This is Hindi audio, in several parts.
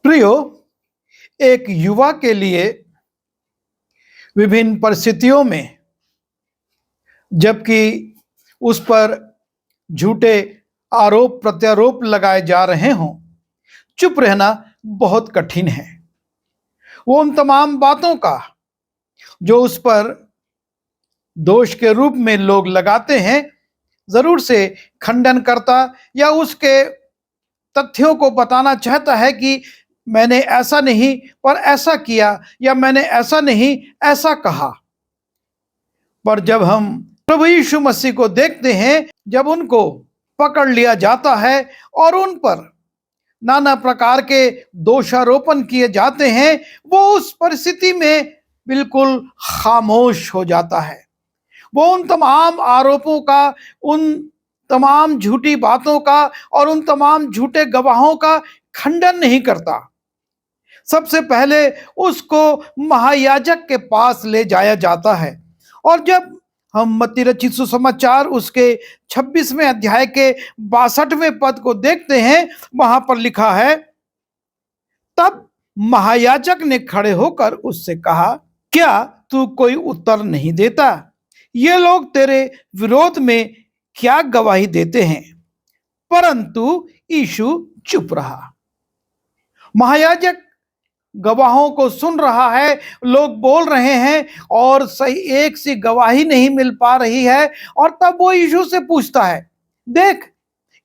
प्रियो, एक युवा के लिए विभिन्न परिस्थितियों में जबकि उस पर झूठे आरोप प्रत्यारोप लगाए जा रहे हों, चुप रहना बहुत कठिन है। वो उन तमाम बातों का जो उस पर दोष के रूप में लोग लगाते हैं, जरूर से खंडन करता या उसके तथ्यों को बताना चाहता है कि मैंने ऐसा नहीं पर ऐसा किया, या मैंने ऐसा नहीं ऐसा कहा। पर जब हम प्रभु यीशु मसीह को देखते हैं, जब उनको पकड़ लिया जाता है और उन पर नाना प्रकार के दोषारोपण किए जाते हैं, वो उस परिस्थिति में बिल्कुल खामोश हो जाता है। वो उन तमाम आरोपों का, उन तमाम झूठी बातों का और उन तमाम झूठे गवाहों का खंडन नहीं करता। सबसे पहले उसको महायाजक के पास ले जाया जाता है। और जब हम मत्ती रचित सुसमाचार उसके 26वें अध्याय के 62वें पद को देखते हैं, वहां पर लिखा है, तब महायाजक ने खड़े होकर उससे कहा, क्या तू कोई उत्तर नहीं देता? ये लोग तेरे विरोध में क्या गवाही देते हैं? परंतु यीशु चुप रहा। महायाजक गवाहों को सुन रहा है, लोग बोल रहे हैं और सही एक सी गवाही नहीं मिल पा रही है। और तब वो यीशु से पूछता है, देख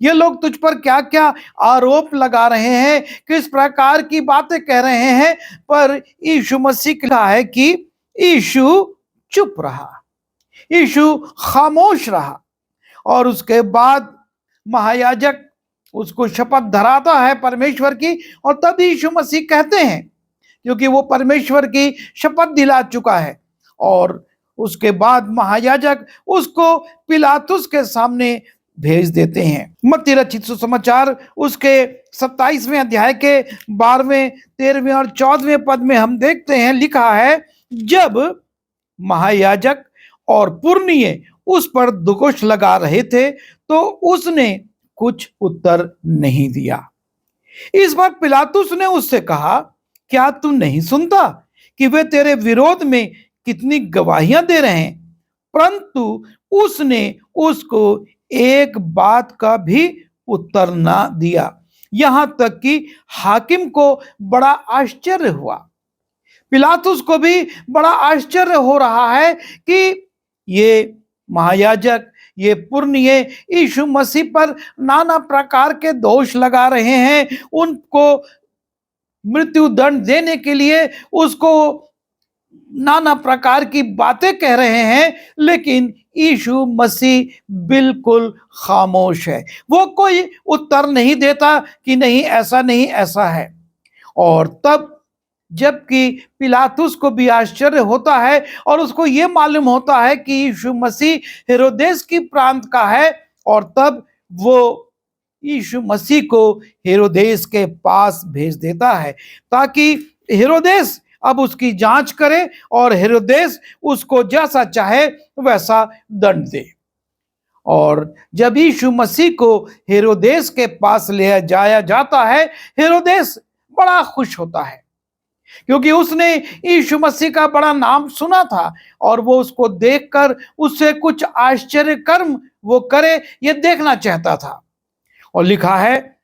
ये लोग तुझ पर क्या क्या आरोप लगा रहे हैं, किस प्रकार की बातें कह रहे हैं। पर यीशु मसीह कहा है कि यीशु चुप रहा, यीशु खामोश रहा। और उसके बाद महायाजक उसको शपथ धराता है परमेश्वर की, और तब यीशु मसीह कहते हैं, क्योंकि वो परमेश्वर की शपथ दिला चुका है। और उसके बाद महायाजक उसको पिलातुस के सामने भेज देते हैं। मत्ती रचित सुसमाचार उसके 27वें अध्याय के 12वें, 13वें और 14वें पद में हम देखते हैं, लिखा है, जब महायाजक और पुरनिये उस पर दोष लगा रहे थे तो उसने कुछ उत्तर नहीं दिया। इस बार पिलातुस ने उससे कहा, क्या तू नहीं सुनता कि वे तेरे विरोध में कितनी गवाहियां दे रहे हैं? परंतु उसने उसको एक बात का भी उत्तर ना दिया। यहां तक कि हाकिम को बड़ा आश्चर्य हुआ। पिलातुस को भी बड़ा आश्चर्य हो रहा है कि ये महायाजक, ये पुरनिये यीशु मसीह पर नाना प्रकार के दोष लगा रहे हैं, उनको मृत्यु दंड देने के लिए उसको नाना प्रकार की बातें कह रहे हैं, लेकिन यीशु मसीह बिल्कुल खामोश है। वो कोई उत्तर नहीं देता कि नहीं ऐसा नहीं ऐसा है। और तब जबकि पिलातुस को भी आश्चर्य होता है और उसको ये मालूम होता है कि यीशु मसीह हेरोदेस की प्रांत का है, और तब वो यीशु मसीह को हेरोदेस के पास भेज देता है ताकि हेरोदेस अब उसकी जांच करे और हेरोदेस उसको जैसा चाहे वैसा दंड दे। और जब यीशु मसीह को हेरोदेस के पास ले जाया जाता है, हेरोदेस बड़ा खुश होता है, क्योंकि उसने यीशु मसीह का बड़ा नाम सुना था और वो उसको देखकर उससे कुछ आश्चर्य कर्म वो करे, ये देखना चाहता था। और लिखा है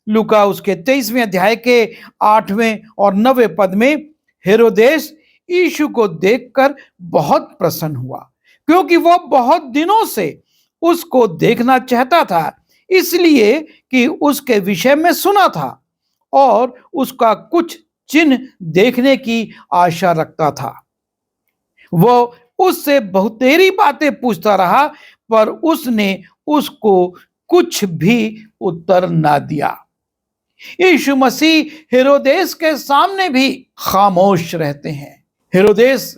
लूका उसके 23वें अध्याय के 8वें और 9वें पद में, हेरोदेस यीशु को देखकर बहुत प्रसन्न हुआ, क्योंकि वो बहुत दिनों से उसको देखना चाहता था, इसलिए कि उसके विषय में सुना था और उसका कुछ चिन्ह देखने की आशा रखता था। वो उससे बहुतेरी बातें पूछता रहा, पर उसने उसको कुछ भी उत्तर ना दिया। यीशु मसीह हेरोदेस के सामने भी खामोश रहते हैं। हेरोदेस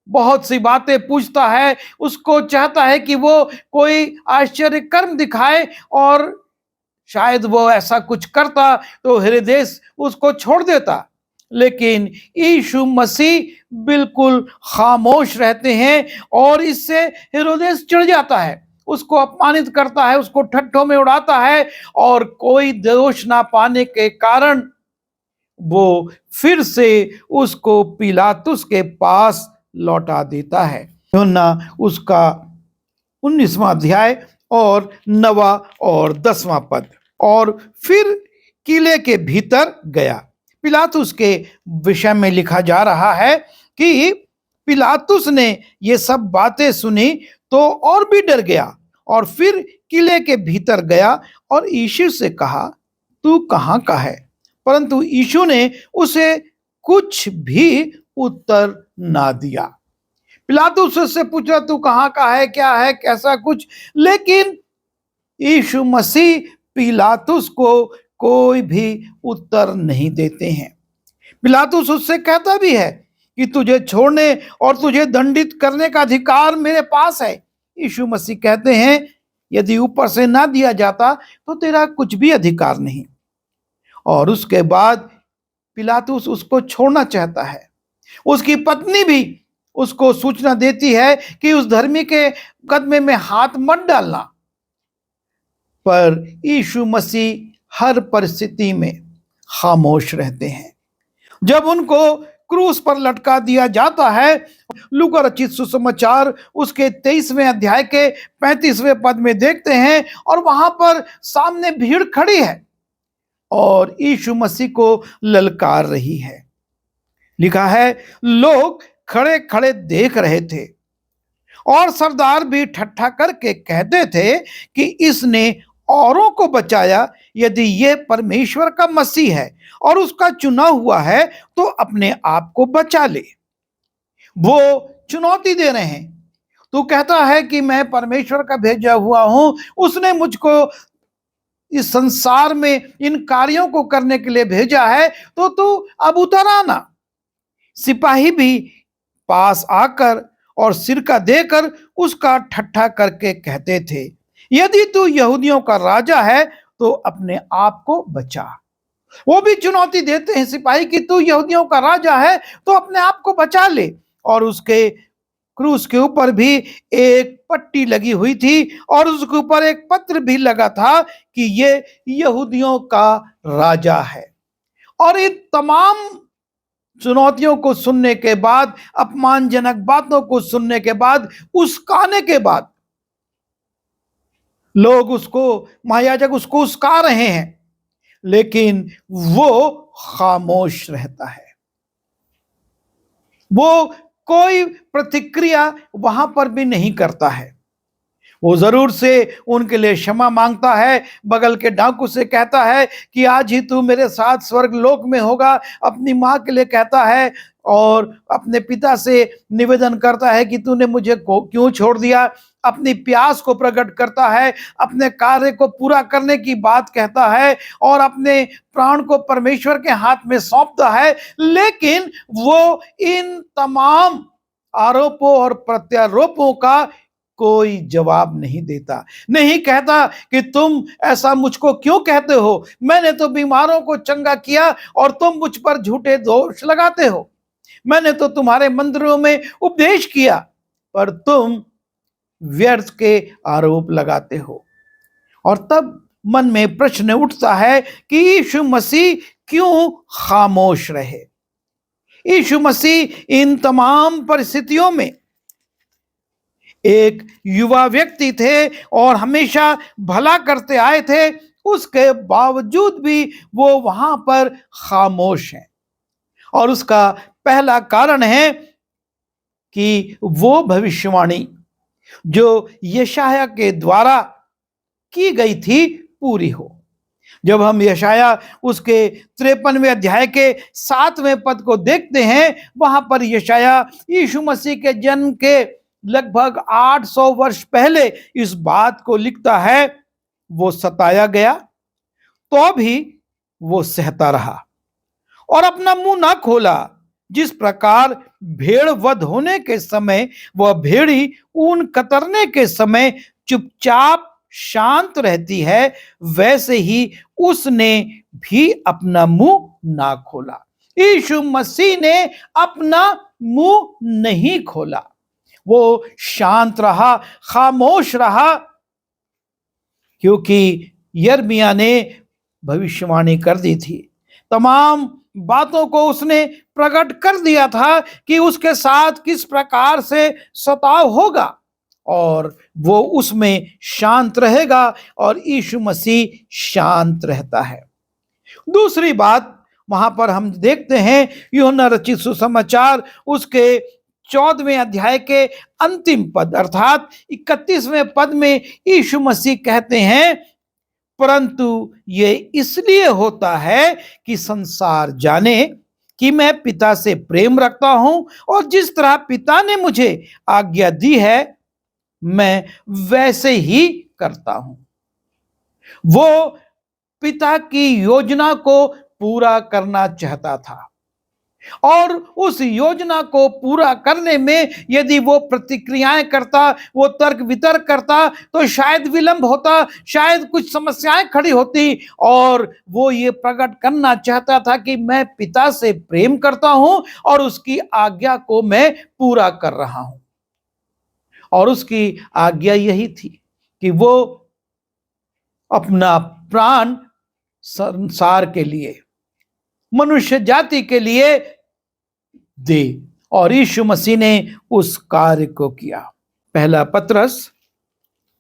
बहुत सी बातें पूछता है, उसको चाहता है कि वो कोई आश्चर्य कर्म दिखाए, और शायद वो ऐसा कुछ करता तो हेरोदेस उसको छोड़ देता। लेकिन यीशु मसीह बिल्कुल खामोश रहते हैं और इससे हेरोदेस चिढ़ जाता है, उसको अपमानित करता है, उसको ठट्ठों में उड़ाता है, और कोई दोष ना पाने के कारण वो फिर से उसको पिलातुस के पास लौटा देता है। यूहन्ना उसका 19वां अध्याय और 9वां और 10वां पद। और फिर किले के भीतर गया। पिलातुस के विषय में लिखा जा रहा है कि पिलातुस ने ये सब बातें सुनी तो और भी डर गया और फिर किले के भीतर गया और यीशु से कहा, तू कहाँ का है? परंतु यीशु ने उसे कुछ भी उत्तर ना दिया। पिलातुस उससे पूछ रहा, तू कहाँ का है, क्या है, कैसा कुछ, लेकिन यीशु मसीह पिलातुस को कोई भी उत्तर नहीं देते हैं। पिलातुस उससे कहता भी है कि तुझे छोड़ने और तुझे दंडित करने का अधिकार मेरे पास है। यीशु मसीह कहते हैं, यदि ऊपर से ना दिया जाता तो तेरा कुछ भी अधिकार नहीं। और उसके बाद पिलातुस उसको छोड़ना चाहता है। उसकी पत्नी भी उसको सूचना देती है कि उस धर्मी के कदमे में हाथ मत डालना। पर यीशु मसीह हर परिस्थिति में खामोश रहते हैं। जब उनको क्रूस पर लटका दिया जाता है, लूका रचित सुसमाचार उसके 23वें अध्याय के 35वें पद में देखते हैं, और वहां पर सामने भीड़ खड़ी है और यीशु मसीह को ललकार रही है। लिखा है, लोग खड़े खड़े देख रहे थे और सरदार भी ठट्ठा करके कहते थे कि इसने औरों को बचाया। यदि ये परमेश्वर का मसीह है और उसका चुना हुआ है तो अपने आप को बचा ले। वो चुनौती दे रहे हैं। तू कहता है कि मैं परमेश्वर का भेजा हुआ हूं, उसने मुझको इस संसार में इन कार्यों को करने के लिए भेजा है, तो तू अब उतर आना। सिपाही भी पास आकर और सिरका देकर उसका ठट्ठा करके कहते थे, यदि तू यहूदियों का राजा है तो अपने आप को बचा। वो भी चुनौती देते हैं सिपाही कि तू यहूदियों का राजा है तो अपने आप को बचा ले। और उसके क्रूस के ऊपर भी एक पट्टी लगी हुई थी और उसके ऊपर एक पत्र भी लगा था कि ये यहूदियों का राजा है। और इन तमाम चुनौतियों को सुनने के बाद, अपमानजनक बातों को सुनने के बाद, उस्काने के बाद, लोग उसको, महायाजक उसको उस्का रहे हैं, लेकिन वो खामोश रहता है। वो कोई प्रतिक्रिया वहां पर भी नहीं करता है। वो जरूर से उनके लिए क्षमा मांगता है, बगल के डाकू से कहता है कि आज ही तू मेरे साथ स्वर्ग लोक में होगा। अपनी माँ के लिए कहता है और अपने पिता से निवेदन करता है कि तूने मुझे क्यों छोड़ दिया। अपनी प्यास को प्रकट करता है, अपने कार्य को पूरा करने की बात कहता है और अपने प्राण को परमेश्वर के हाथ में सौंपता है। लेकिन वो इन तमाम आरोपों और प्रत्यारोपों का कोई जवाब नहीं देता। नहीं कहता कि तुम ऐसा मुझको क्यों कहते हो, मैंने तो बीमारों को चंगा किया और तुम मुझ पर झूठे दोष लगाते हो। मैंने तो तुम्हारे मंदिरों में उपदेश किया पर तुम व्यर्थ के आरोप लगाते हो। और तब मन में प्रश्न उठता है कि यीशु मसीह क्यों खामोश रहे। यीशु मसीह इन तमाम परिस्थितियों में एक युवा व्यक्ति थे और हमेशा भला करते आए थे, उसके बावजूद भी वो वहां पर खामोश हैं। और उसका पहला कारण है कि वो भविष्यवाणी जो यशायाह के द्वारा की गई थी पूरी हो। जब हम यशायाह उसके 53वें अध्याय के 7वें पद को देखते हैं, वहां पर यशायाह यीशु मसीह के जन्म के लगभग 800 वर्ष पहले इस बात को लिखता है, वो सताया गया तो भी वो सहता रहा और अपना मुंह ना खोला। जिस प्रकार भेड़ वध होने के समय वह भेड़ी ऊन कतरने के समय चुपचाप शांत रहती है, वैसे ही उसने भी अपना मुंह ना खोला। यीशु मसीह ने अपना मुंह नहीं खोला, वो शांत रहा, खामोश रहा, क्योंकि यिर्मयाह ने भविष्यवाणी कर दी थी। तमाम बातों को उसने प्रकट कर दिया था कि उसके साथ किस प्रकार से सताव होगा और वो उसमें शांत रहेगा और यीशु मसीह शांत रहता है। दूसरी बात वहां पर हम देखते हैं यूहन्ना रचित सुसमाचार उसके 14वें अध्याय के अंतिम पद अर्थात 31वें पद में यीशु मसीह कहते हैं, परंतु ये इसलिए होता है कि संसार जाने कि मैं पिता से प्रेम रखता हूं और जिस तरह पिता ने मुझे आज्ञा दी है मैं वैसे ही करता हूं। वो पिता की योजना को पूरा करना चाहता था और उस योजना को पूरा करने में यदि वो प्रतिक्रियाएं करता, वो तर्क वितर्क करता तो शायद विलंब होता, शायद कुछ समस्याएं खड़ी होती और वो ये प्रकट करना चाहता था कि मैं पिता से प्रेम करता हूं और उसकी आज्ञा को मैं पूरा कर रहा हूं। और उसकी आज्ञा यही थी कि वो अपना प्राण संसार के लिए, मनुष्य जाति के लिए दे और यीशु मसीह ने उस कार्य को किया। पहला पत्रस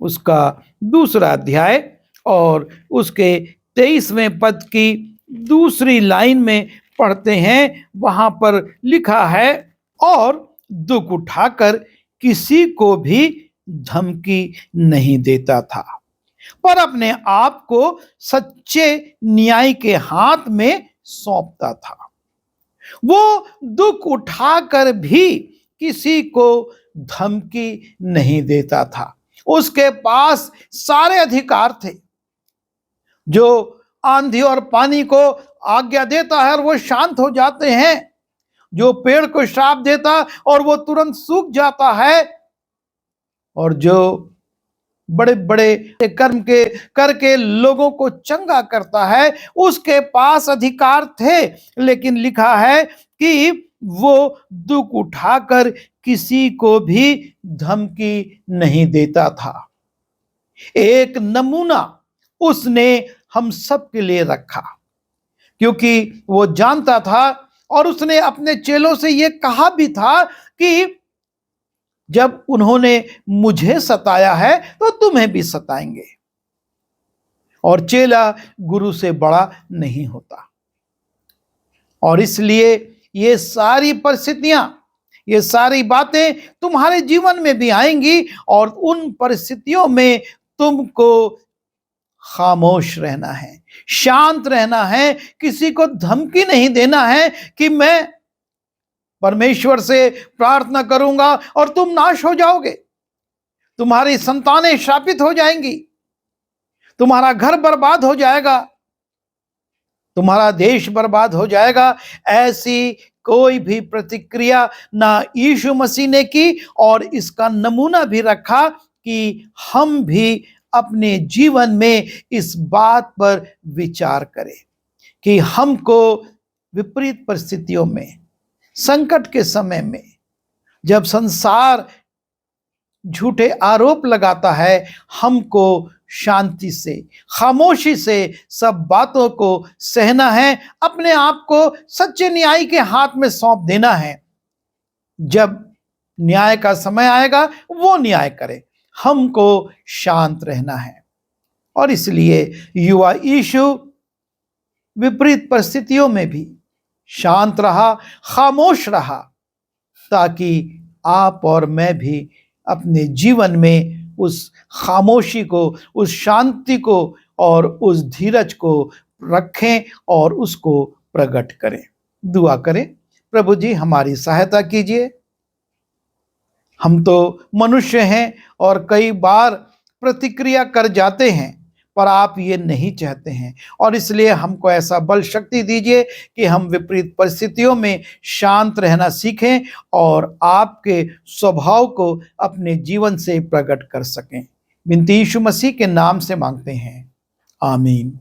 उसका 2 अध्याय और उसके 23वें पद की दूसरी लाइन में पढ़ते हैं, वहां पर लिखा है, और दुख उठाकर किसी को भी धमकी नहीं देता था पर अपने आप को सच्चे न्याय के हाथ में सौंपता था। वो दुख उठाकर भी किसी को धमकी नहीं देता था। उसके पास सारे अधिकार थे। जो आंधी और पानी को आज्ञा देता है और वो शांत हो जाते हैं, जो पेड़ को श्राप देता और वो तुरंत सूख जाता है, और जो बड़े बड़े कर्म के करके लोगों को चंगा करता है, उसके पास अधिकार थे। लेकिन लिखा है कि वो दुख उठाकर किसी को भी धमकी नहीं देता था। एक नमूना उसने हम सब के लिए रखा, क्योंकि वो जानता था और उसने अपने चेलों से ये कहा भी था कि जब उन्होंने मुझे सताया है तो तुम्हें भी सताएंगे। और चेला गुरु से बड़ा नहीं होता। और इसलिए ये सारी परिस्थितियां, ये सारी बातें तुम्हारे जीवन में भी आएंगी और उन परिस्थितियों में तुमको खामोश रहना है, शांत रहना है, किसी को धमकी नहीं देना है कि मैं परमेश्वर से प्रार्थना करूंगा और तुम नाश हो जाओगे, तुम्हारी संतानें शापित हो जाएंगी, तुम्हारा घर बर्बाद हो जाएगा, तुम्हारा देश बर्बाद हो जाएगा। ऐसी कोई भी प्रतिक्रिया ना यीशु मसीह ने की और इसका नमूना भी रखा कि हम भी अपने जीवन में इस बात पर विचार करें कि हमको विपरीत परिस्थितियों में, संकट के समय में, जब संसार झूठे आरोप लगाता है, हमको शांति से, खामोशी से सब बातों को सहना है, अपने आप को सच्चे न्याय के हाथ में सौंप देना है। जब न्याय का समय आएगा वो न्याय करे, हमको शांत रहना है। और इसलिए युवा यीशु विपरीत परिस्थितियों में भी शांत रहा, खामोश रहा, ताकि आप और मैं भी अपने जीवन में उस खामोशी को, उस शांति को और उस धीरज को रखें और उसको प्रकट करें। दुआ करें। प्रभु जी, हमारी सहायता कीजिए। हम तो मनुष्य हैं और कई बार प्रतिक्रिया कर जाते हैं, पर आप ये नहीं चाहते हैं और इसलिए हमको ऐसा बल शक्ति दीजिए कि हम विपरीत परिस्थितियों में शांत रहना सीखें और आपके स्वभाव को अपने जीवन से प्रकट कर सकें। विनती यीशु मसीह के नाम से मांगते हैं, आमीन।